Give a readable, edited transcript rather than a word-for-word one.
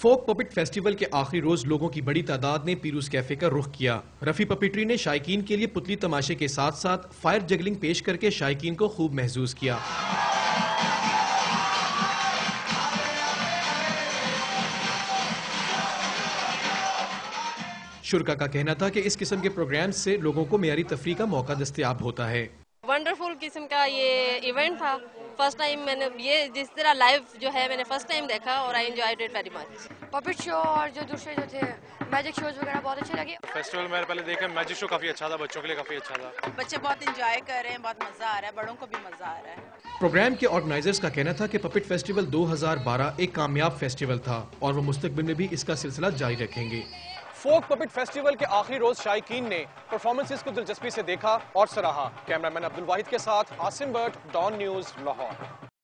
Folk puppet festival کے آخری روز لوگوں کی بڑی تعداد نے پیروز کیفے کا رخ کیا۔ رفیع پپیٹری نے شائقین کے لیے پتلی تماشے کے ساتھ ساتھ فائر جگلنگ پیش کر کے شائقین کو خوب محظوظ کیا۔ شرکا کا کہنا تھا کہ اس قسم کے پروگرام سے لوگوں کو معیاری تفریح کا موقع دستیاب ہوتا ہے۔ ونڈرفل قسم کا یہ ایونٹ تھا، فرسٹ ٹائم میں نے یہ جس طرح لائیو جو ہے میں نے فرسٹ ٹائم دیکھا اور آئی انجوائیڈ اٹ ویری مچ۔ پپٹ شو اور جو دوسرے جو تھے میجک شوز وغیرہ بہت اچھے لگے۔ فیسٹیول میں پہلے دیکھا میجک شو کافی اچھا تھا، بچوں کے لیے کافی اچھا تھا۔ بچے بہت انجوائے کر رہے ہیں، بہت مزہ آ رہا ہے، بڑوں کو بھی مزہ آ رہا ہے۔ پروگرام کے آرگنائزرز کا کہنا تھا کہ پپٹ فیسٹیول 2012 ایک کامیاب فیسٹیول تھا اور وہ مستقبل میں بھی اس کا سلسلہ جاری رکھیں گے۔ فوک پپٹ فیسٹیول کے آخری روز شائقین نے پرفارمنسز کو دلچسپی سے دیکھا اور سراہا۔ کیمرہ مین عبدالواحد کے ساتھ عاصم بٹ، ڈان نیوز، لاہور۔